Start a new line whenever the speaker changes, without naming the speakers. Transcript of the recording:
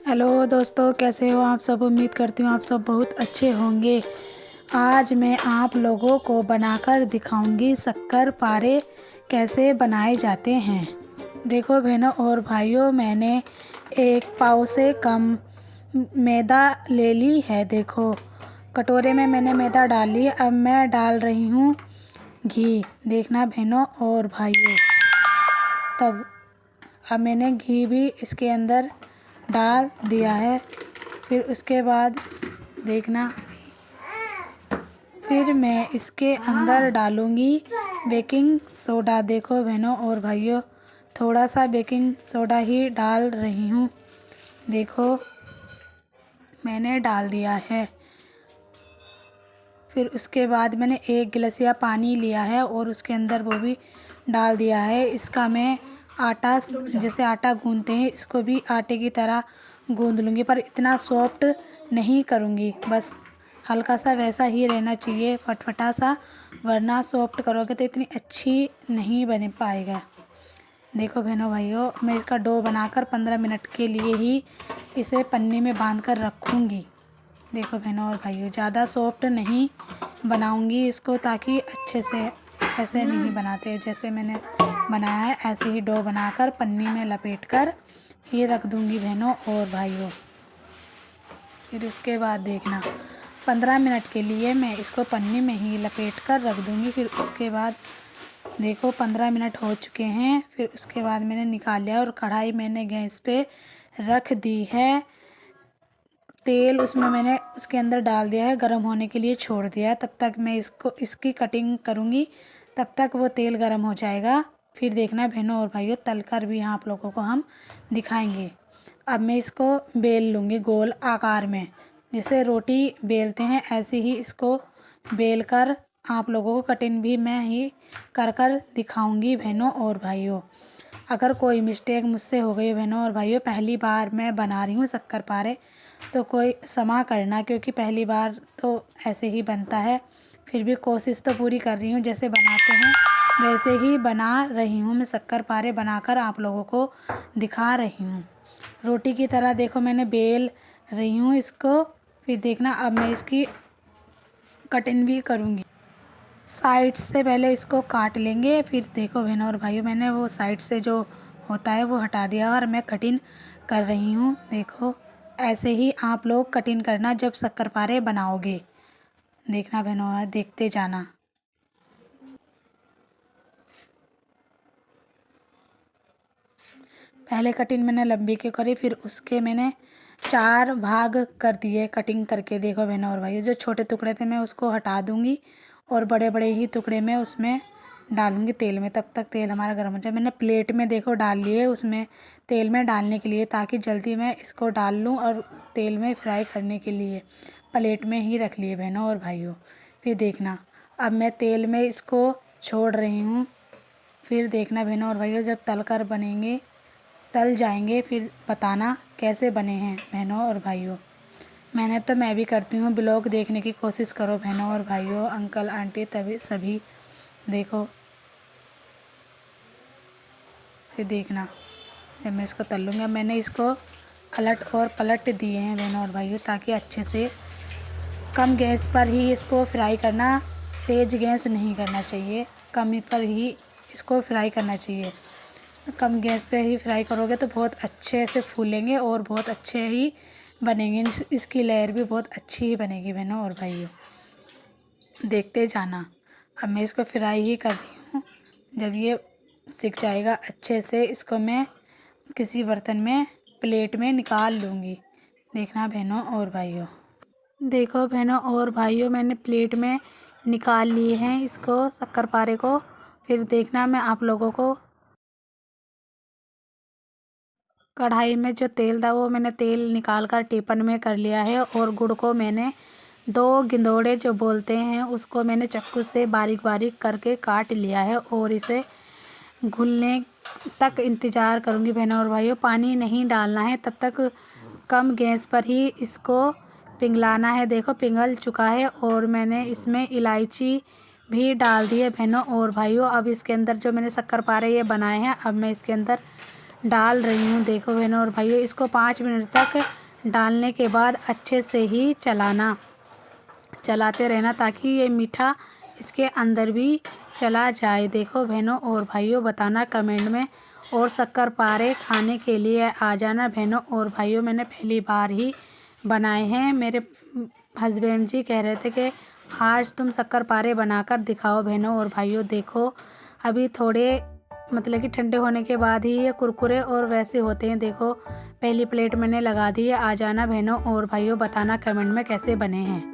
Hello दोस्तों, कैसे हो आप सब। उम्मीद करती हूँ आप सब बहुत अच्छे होंगे। आज मैं आप लोगों को बनाकर दिखाऊंगी शक्कर पारे कैसे बनाए जाते हैं। देखो बहनों और भाइयों, मैंने एक पाव से कम मैदा ले ली है। देखो कटोरे में मैंने मैदा डाल ली। अब मैं डाल रही हूँ घी। देखना बहनों और भाइयों, तब अब मैंने घी भी इसके अंदर डाल दिया है। फिर उसके बाद देखना, फिर मैं इसके अंदर डालूँगी बेकिंग सोडा। देखो बहनों और भाइयों, थोड़ा सा बेकिंग सोडा ही डाल रही हूँ। देखो मैंने डाल दिया है। फिर उसके बाद मैंने एक गिलासिया पानी लिया है और उसके अंदर वो भी डाल दिया है। इसका मैं आटा, जैसे आटा गूंदते हैं, इसको भी आटे की तरह गूंद लूँगी, पर इतना सॉफ्ट नहीं करूँगी। बस हल्का सा वैसा ही रहना चाहिए, फटफटा सा, वरना सॉफ्ट करोगे तो इतनी अच्छी नहीं बन पाएगा। देखो बहनों भाइयों, मैं इसका डो बनाकर 15 मिनट के लिए ही इसे पन्नी में बांध कर रखूँगी। देखो बहनों और भाइयों, ज़्यादा सॉफ्ट नहीं बनाऊंगी इसको, ताकि अच्छे से ऐसे नहीं बनाते जैसे मैंने बनाया है, ऐसे ही डो बनाकर पन्नी में लपेट कर ही रख दूंगी बहनों और भाइयों। फिर उसके बाद देखना, 15 मिनट के लिए मैं इसको पन्नी में ही लपेट कर रख दूंगी। फिर उसके बाद देखो 15 मिनट हो चुके हैं। फिर उसके बाद मैंने निकाल लिया और कढ़ाई मैंने गैस पे रख दी है। तेल उसमें मैंने उसके अंदर डाल दिया है, गर्म होने के लिए छोड़ दिया है। तब तक मैं इसकी कटिंग करूँगी, तब तक वो तेल गर्म हो जाएगा। फिर देखना बहनों और भाइयों, तलकर भी आप लोगों को हम दिखाएंगे। अब मैं इसको बेल लूँगी गोल आकार में, जैसे रोटी बेलते हैं ऐसे ही इसको बेल कर आप लोगों को कटिंग भी मैं ही कर कर दिखाऊँगी बहनों और भाइयों। अगर कोई मिस्टेक मुझसे हो गई बहनों और भाइयों, पहली बार मैं बना रही हूँ शक्कर पारे, तो कोई क्षमा करना, क्योंकि पहली बार तो ऐसे ही बनता है। फिर भी कोशिश तो पूरी कर रही हूँ, जैसे बनाते हैं वैसे ही बना रही हूँ। मैं शक्कर पारे बनाकर आप लोगों को दिखा रही हूँ। रोटी की तरह देखो मैंने बेल रही हूँ इसको। फिर देखना, अब मैं इसकी कटिंग भी करूँगी। साइड से पहले इसको काट लेंगे। फिर देखो बहनों और भाइयों, मैंने वो साइड से जो होता है वो हटा दिया और मैं कटिंग कर रही हूँ। देखो ऐसे ही आप लोग कटिंग करना जब शक्करपारे बनाओगे। देखना बहनों और देखते जाना। पहले कटिंग मैंने लंबी की करी, फिर उसके मैंने 4 भाग कर दिए कटिंग करके। देखो बहनों और भाइयों, जो छोटे टुकड़े थे मैं उसको हटा दूँगी और बड़े बड़े ही टुकड़े में उसमें डालूँगी तेल में। तब तक तेल हमारा गर्म हो जाए। मैंने प्लेट में देखो डाल लिए उसमें तेल में डालने के लिए, ताकि जल्दी मैं इसको डाल लूँ और तेल में फ्राई करने के लिए प्लेट में ही रख लिए बहनों और भाइयों। फिर देखना, अब मैं तेल में इसको छोड़ रही हूँ। फिर देखना बहनों और भाइयों, जब तल कर बनेंगे, तल जाएंगे, फिर बताना कैसे बने हैं बहनों और भाइयों। मैंने तो मैं भी करती हूँ, ब्लॉग देखने की कोशिश करो बहनों और भाइयों, अंकल आंटी तभी सभी। देखो फिर देखना, जब मैं इसको तल लूँगी। मैंने इसको अलट और पलट दिए हैं बहनों और भाइयों, ताकि अच्छे से कम गैस पर ही इसको फ्राई करना, तेज़ गैस नहीं करना चाहिए, कम ही पर ही इसको फ्राई करना चाहिए। कम गैस पे ही फ्राई करोगे तो बहुत अच्छे से फूलेंगे और बहुत अच्छे ही बनेंगे। इसकी लेयर भी बहुत अच्छी ही बनेगी बहनों और भाइयों, देखते जाना। अब मैं इसको फ्राई ही कर रही हूँ। जब ये सिक जाएगा अच्छे से, इसको मैं किसी बर्तन में प्लेट में निकाल लूँगी। देखना बहनों और भाइयों। देखो बहनों और भाइयों, मैंने प्लेट में निकाल लिए हैं इसको, शक्करपारे को। फिर देखना, मैं आप लोगों को कढ़ाई में जो तेल था वो मैंने तेल निकाल कर टिफिन में कर लिया है, और गुड़ को मैंने 2 गिंदोड़े जो बोलते हैं उसको मैंने चाकू से बारीक बारीक करके काट लिया है, और इसे घुलने तक इंतज़ार करूँगी बहनों और भाइयों। पानी नहीं डालना है, तब तक कम गैस पर ही इसको पिघलाना है। देखो पिघल चुका है, और मैंने इसमें इलायची भी डाल दी है बहनों और भाइयों। अब इसके अंदर जो मैंने शक्करपारे ये बनाए हैं, अब मैं इसके अंदर डाल रही हूँ। देखो बहनों और भाइयों, इसको 5 मिनट तक डालने के बाद अच्छे से ही चलाते रहना ताकि ये मीठा इसके अंदर भी चला जाए। देखो बहनों और भाइयों, बताना कमेंट में। और शक्करपारे खाने के लिए आ जाना बहनों और भाइयों। मैंने पहली बार ही बनाए हैं। मेरे हस्बैंड जी कह रहे थे कि आज तुम शक्करपारे बनाकर दिखाओ बहनों और भाइयों। देखो अभी थोड़े मतलब कि ठंडे होने के बाद ही ये कुरकुरे और वैसे होते हैं। देखो पहली प्लेट मैंने लगा दी है। आ जाना बहनों और भाइयों, बताना कमेंट में कैसे बने हैं।